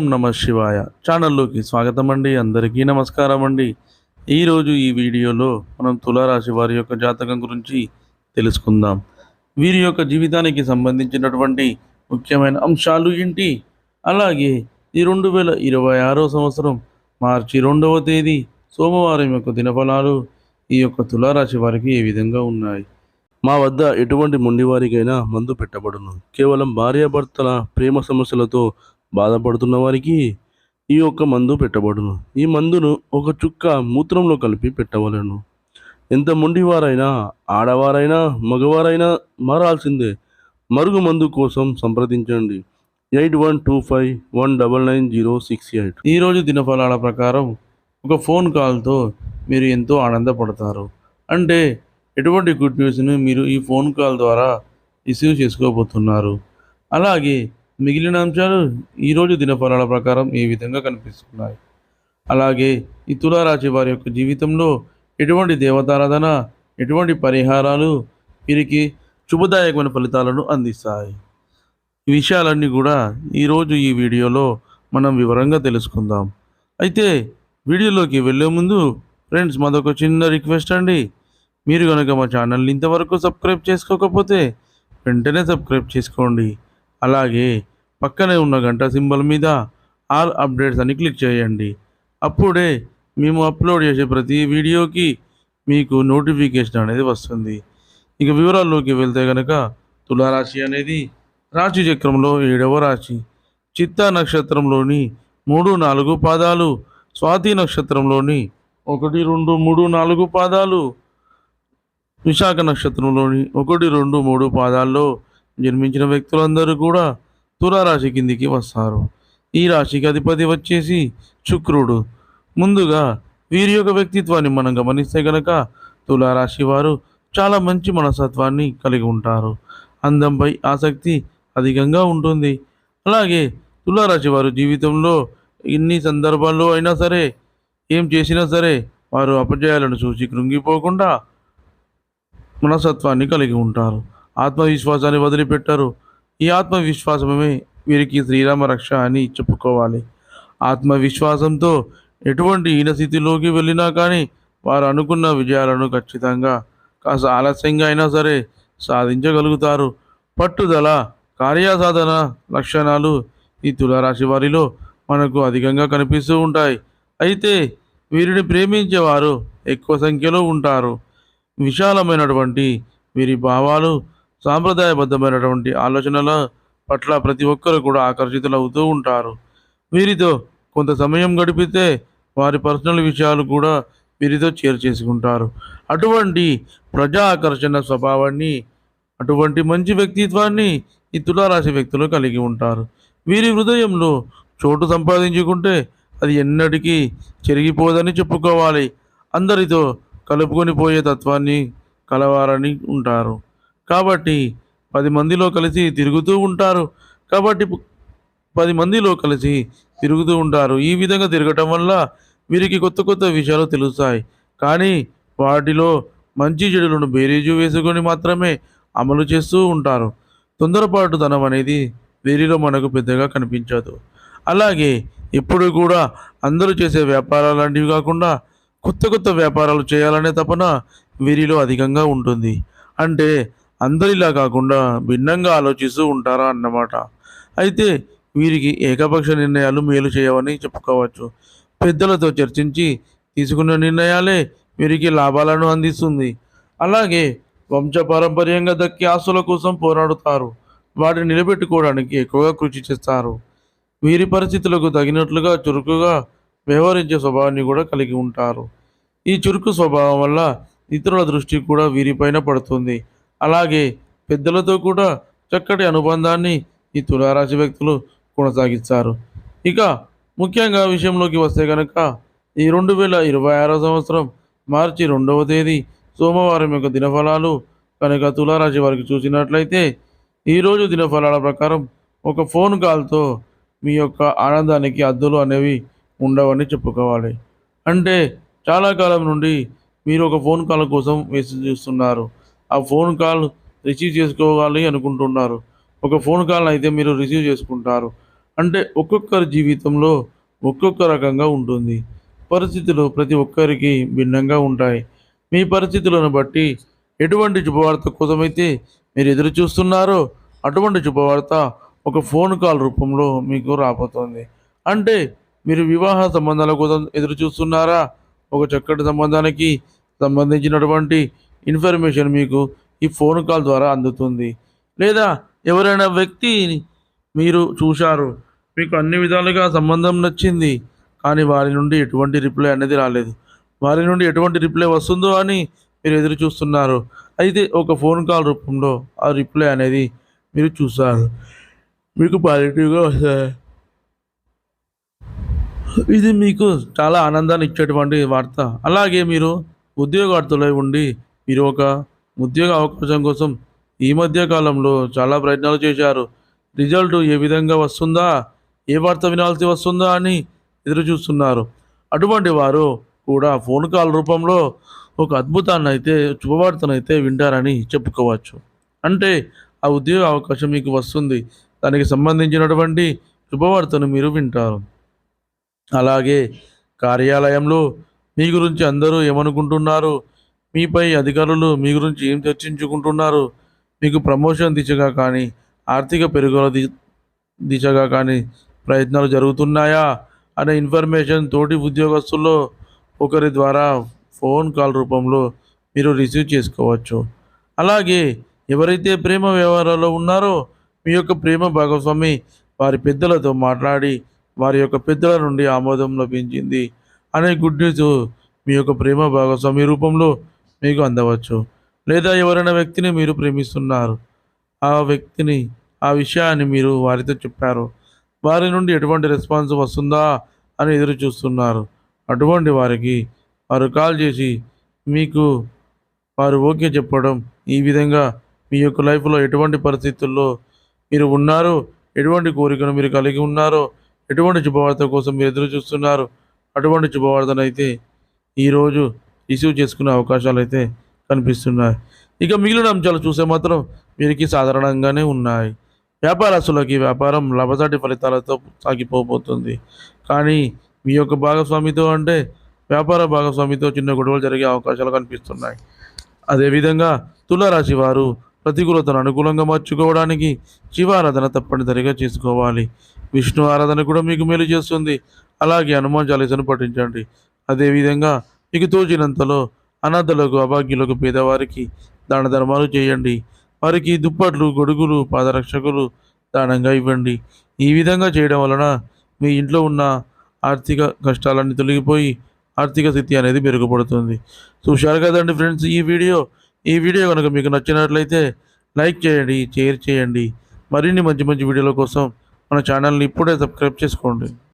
ఓం నమ శివాయ ఛానల్లోకి స్వాగతం అండి. అందరికీ నమస్కారం అండి. ఈరోజు ఈ వీడియోలో మనం తులారాశి వారి యొక్క జాతకం గురించి తెలుసుకుందాం. వీరి యొక్క జీవితానికి సంబంధించినటువంటి ముఖ్యమైన అంశాలు ఏంటి, అలాగే ఈ 2026 సంవత్సరం మార్చి 2వ తేదీ సోమవారం యొక్క దినఫలాలు ఈ యొక్క తులారాశి వారికి ఏ విధంగా ఉన్నాయి. మా వద్ద ఎటువంటి మొండివారికైనా మందు పెట్టబడును. కేవలం భార్యాభర్తల ప్రేమ సమస్యలతో బాధపడుతున్న వారికి ఈ యొక్క మందు పెట్టబడును. ఈ మందును ఒక చుక్క మూత్రంలో కలిపి పెట్టవలను. ఎంత మొండివారైనా, ఆడవారైనా, మగవారైనా మారాల్సిందే. మరుగు మందు కోసం సంప్రదించండి 8125199068. ఈరోజు దినఫలాల ప్రకారం ఒక ఫోన్ కాల్తో మీరు ఎంతో ఆనందపడతారు. అంటే ఎటువంటి గుడ్ న్యూస్ని మీరు ఈ ఫోన్ కాల్ ద్వారా రిసీవ్ చేసుకోబోతున్నారు. అలాగే మిగిలిన అంశాలు ఈరోజు దినఫలాల ప్రకారం ఏ విధంగా కనిపిస్తున్నాయి, అలాగే ఈ తులారాశి వారి యొక్క జీవితంలో ఎటువంటి దేవతారాధన, ఎటువంటి పరిహారాలు వీరికి శుభదాయకమైన ఫలితాలను అందిస్తాయి. ఈ విషయాలన్నీ కూడా ఈరోజు ఈ వీడియోలో మనం వివరంగా తెలుసుకుందాం. అయితే వీడియోలోకి వెళ్ళే ముందు ఫ్రెండ్స్, మాదొక చిన్న రిక్వెస్ట్ అండి. మీరు కనుక మా ఛానల్ని ఇంతవరకు సబ్స్క్రైబ్ చేసుకోకపోతే వెంటనే సబ్స్క్రైబ్ చేసుకోండి. అలాగే పక్కనే ఉన్న గంట సింబల్ మీద ఆల్ అప్డేట్స్ అని క్లిక్ చేయండి. అప్పుడే మేము అప్లోడ్ చేసే ప్రతి వీడియోకి మీకు నోటిఫికేషన్ అనేది వస్తుంది. ఇక వివరాల్లోకి వెళ్తే కనుక తులారాశి అనేది రాశి చక్రంలో 7వ రాశి. చిత్తా నక్షత్రంలోని 3-4 పాదాలు, స్వాతి నక్షత్రంలోని 1, 2, 3, 4 పాదాలు, విశాఖ నక్షత్రంలోని 1, 2, 3 పాదాల్లో జన్మించిన వ్యక్తులందరూ కూడా తులారాశి కిందికి వస్తారు. ఈ రాశికి అధిపతి వచ్చేసి శుక్రుడు. ముందుగా వీరి యొక్క వ్యక్తిత్వాన్ని మనం గమనిస్తే గనక తులారాశి వారు చాలా మంచి మనస్తత్వాన్ని కలిగి ఉంటారు. అందంపై ఆసక్తి అధికంగా ఉంటుంది. అలాగే తులారాశి వారు జీవితంలో ఎన్ని సందర్భాల్లో అయినా సరే, ఏం చేసినా సరే వారు అపజయాలను చూసి కృంగిపోకుండా మనస్తత్వాన్ని కలిగి ఉంటారు. ఆత్మవిశ్వాసాన్ని వదిలిపెట్టరు. ఈ ఆత్మవిశ్వాసమే వీరికి శ్రీరామ రక్ష అని చెప్పుకోవాలి. ఆత్మవిశ్వాసంతో ఎటువంటి హీనస్థితిలోకి వెళ్ళినా కానీ వారు అనుకున్న విజయాలను ఖచ్చితంగా కాస్త ఆలస్యంగా అయినా సరే సాధించగలుగుతారు. పట్టుదల, కార్యసాధన లక్షణాలు ఈ తులారాశి వారిలో మనకు అధికంగా కనిపిస్తూ ఉంటాయి. అయితే వీరిని ప్రేమించేవారు ఎక్కువ సంఖ్యలో ఉంటారు. విశాలమైనటువంటి వీరి భావాలు, సాంప్రదాయబద్ధమైనటువంటి ఆలోచనల పట్ల ప్రతి ఒక్కరు కూడా ఆకర్షితులవుతూ ఉంటారు. వీరితో కొంత సమయం గడిపితే వారి పర్సనల్ విషయాలు కూడా వీరితో షేర్ చేసుకుంటారు. అటువంటి ప్రజా ఆకర్షణ స్వభావాన్ని, అటువంటి మంచి వ్యక్తిత్వాన్ని ఈ తులారాశి వ్యక్తులు కలిగి ఉంటారు. వీరి హృదయంలో చోటు సంపాదించుకుంటే అది ఎన్నటికీ చెరిగిపోదని చెప్పుకోవాలి. అందరితో కలుపుకొని పోయే తత్వాన్ని కలవారని ఉంటారు. కాబట్టి 10 మందిలో కలిసి తిరుగుతూ ఉంటారు. కాబట్టి 10 మందిలో కలిసి తిరుగుతూ ఉంటారు. ఈ విధంగా తిరగటం వల్ల వీరికి కొత్త కొత్త విషయాలు తెలుస్తాయి. కానీ వాటిలో మంచి చెడులను బేరీజు వేసుకొని మాత్రమే అమలు చేస్తూ ఉంటారు. తొందరపాటుతనం అనేది వీరిలో మనకు పెద్దగా కనిపించదు. అలాగే ఎప్పుడు కూడా అందరూ చేసే వ్యాపారాలు లాంటివి కాకుండా కొత్త కొత్త వ్యాపారాలు చేయాలనే తపన వీరిలో అధికంగా ఉంటుంది. అంటే అందరిలా కాకుండా భిన్నంగా ఆలోచిస్తూ ఉంటారా అన్నమాట. అయితే వీరికి ఏకపక్ష నిర్ణయాలు మేలు చేయవని చెప్పుకోవచ్చు. పెద్దలతో చర్చించి తీసుకున్న నిర్ణయాలే వీరికి లాభాలను అందిస్తుంది. అలాగే వంశపారంపర్యంగా దక్కే ఆస్తుల కోసం పోరాడుతారు. వాటిని నిలబెట్టుకోవడానికి ఎక్కువగా కృషి చేస్తారు. వీరి పరిస్థితులకు తగినట్లుగా చురుకుగా వ్యవహరించే స్వభావాన్ని కూడా కలిగి ఉంటారు. ఈ చురుకు స్వభావం వల్ల ఇతరుల దృష్టి కూడా వీరిపైన పడుతుంది. అలాగే పెద్దలతో కూడా చక్కటి అనుబంధాన్ని ఈ తులారాశి వ్యక్తులు కొనసాగిస్తారు. ఇక ముఖ్యంగా విషయంలోకి వస్తే కనుక ఈ 2026 సంవత్సరం మార్చి 2వ తేదీ సోమవారం యొక్క దినఫలాలు కనుక తులారాశి వారికి చూసినట్లయితే ఈరోజు దినఫలాల ప్రకారం ఒక ఫోన్ కాల్తో మీ యొక్క ఆనందానికి హద్దులు అనేవి ఉండవని చెప్పుకోవాలి. అంటే చాలా కాలం నుండి మీరు ఒక ఫోన్ కాల్ కోసం వేచి చూస్తున్నారు. ఆ ఫోన్ కాల్ రిసీవ్ చేసుకోవాలి అనుకుంటున్నారు. ఒక ఫోన్ కాల్ అయితే మీరు రిసీవ్ చేసుకుంటారు. అంటే ఒక్కొక్కరి జీవితంలో ఒక్కొక్క రకంగా ఉంటుంది. పరిస్థితులు ప్రతి ఒక్కరికి భిన్నంగా ఉంటాయి. మీ పరిస్థితులను బట్టి ఎటువంటి శుభవార్త కోసమైతే మీరు ఎదురు చూస్తున్నారో అటువంటి శుభవార్త ఒక ఫోన్ కాల్ రూపంలో మీకు రాబోతోంది. అంటే మీరు వివాహ సంబంధాల కోసం ఎదురు చూస్తున్నారా? ఒక చక్కటి సంబంధానికి సంబంధించినటువంటి ఇన్ఫర్మేషన్ మీకు ఈ ఫోన్ కాల్ ద్వారా అందుతుంది. లేదా ఎవరైనా వ్యక్తిని మీరు చూశారు. మీకు అన్ని విధాలుగా సంబంధం నచ్చింది. కానీ వారి నుండి ఎటువంటి రిప్లై అనేది రాలేదు. వారి నుండి ఎటువంటి రిప్లై వస్తుందో అని మీరు ఎదురు చూస్తున్నారు. అయితే ఒక ఫోన్ కాల్ రూపంలో ఆ రిప్లై అనేది మీరు చూసారు. మీకు పాజిటివ్‌గా వస్తది. ఇది మీకు చాలా ఆనందాన్ని ఇచ్చేటువంటి వార్త. అలాగే మీరు ఉద్యోగార్థులై ఉండి మీరు ఒక ఉద్యోగ అవకాశం కోసం ఈ మధ్య కాలంలో చాలా ప్రయత్నాలు చేశారు. రిజల్ట్ ఏ విధంగా వస్తుందా? ఏ వార్త వినాల్సి వస్తుందా అని ఎదురు చూస్తున్నారు. అటువంటి వారు కూడా ఫోన్ కాల్ రూపంలో ఒక అద్భుతాన్నయితే శుభవార్తనైతే వింటారని చెప్పుకోవచ్చు. అంటే ఆ ఉద్యోగ అవకాశం మీకు వస్తుంది. దానికి సంబంధించినటువంటి శుభవార్తను మీరు వింటారు. అలాగే కార్యాలయంలో మీ గురించి అందరూ ఏమనుకుంటున్నారు? మీపై అధికారులు మీ గురించి ఏం చర్చించుకుంటున్నారు? మీకు ప్రమోషన్ దిశగా కానీ, ఆర్థిక పెరుగుదల దిశగా కానీ ప్రయత్నాలు జరుగుతున్నాయా? అనే ఇన్ఫర్మేషన్ తోటి ఉద్యోగస్తుల్లో ఒకరి ద్వారా ఫోన్ కాల్ రూపంలో మీరు రిసీవ్ చేసుకోవచ్చు. అలాగే ఎవరైతే ప్రేమ వ్యవహారాల్లో ఉన్నారో, మీ యొక్క ప్రేమ భాగస్వామి వారి పెద్దలతో మాట్లాడి వారి యొక్క పెద్దల నుండి ఆమోదం లభించింది అనే గుడ్ న్యూస్ మీ యొక్క ప్రేమ భాగస్వామి రూపంలో మీకు అందవచ్చు. లేదా ఎవరైనా వ్యక్తిని మీరు ప్రేమిస్తున్నారు. ఆ వ్యక్తిని ఆ విషయాన్ని మీరు వారితో చెప్పారు. వారి నుండి ఎటువంటి రెస్పాన్స్ వస్తుందా అని ఎదురు చూస్తున్నారు. అటువంటి వారికి వారు కాల్ చేసి మీకు వారు ఓకే చెప్పడం, ఈ విధంగా మీ యొక్క లైఫ్‌లో ఎటువంటి పరిస్థితుల్లో మీరు ఉన్నారో, ఎటువంటి కోరికను మీరు కలిగి ఉన్నారో, ఎటువంటి శుభవార్త కోసం మీరు ఎదురు చూస్తున్నారు, అటువంటి శుభవార్తనైతే ఈరోజు రిసీవ్ చేసుకునే అవకాశాలైతే కనిపిస్తున్నాయి. ఇక మిగిలిన అంశాలు చూస్తే మాత్రం వీరికి సాధారణంగానే ఉన్నాయి. వ్యాపారస్తులకి వ్యాపారం లాభసాటి ఫలితాలతో సాగిపోబోతుంది. కానీ మీ యొక్క భాగస్వామితో అంటే వ్యాపార భాగస్వామితో చిన్న గొడవలు జరిగే అవకాశాలు కనిపిస్తున్నాయి. అదేవిధంగా తులారాశి వారు ప్రతికూలతను అనుకూలంగా మార్చుకోవడానికి శివారాధన తప్పనిసరిగా చేసుకోవాలి. విష్ణు ఆరాధన కూడా మీకు మేలు చేస్తుంది. అలాగే హనుమాన్ చాలీసాను పఠించండి. అదేవిధంగా మీకు తోచినంతలో అనాథలకు, అభాగ్యులకు, పేదవారికి దాన ధర్మాలు చేయండి. వారికి దుప్పట్లు, గొడుగులు, పాదరక్షకులు దానంగా ఇవ్వండి. ఈ విధంగా చేయడం వలన మీ ఇంట్లో ఉన్న ఆర్థిక కష్టాలన్నీ తొలగిపోయి ఆర్థిక స్థితి అనేది మెరుగుపడుతుంది. చూశారు కదండి ఫ్రెండ్స్ ఈ వీడియో కనుక మీకు నచ్చినట్లయితే లైక్ చేయండి, షేర్ చేయండి. మరిన్ని మంచి మంచి వీడియోల కోసం మన ఛానల్ని ఇప్పుడే సబ్స్క్రైబ్ చేసుకోండి.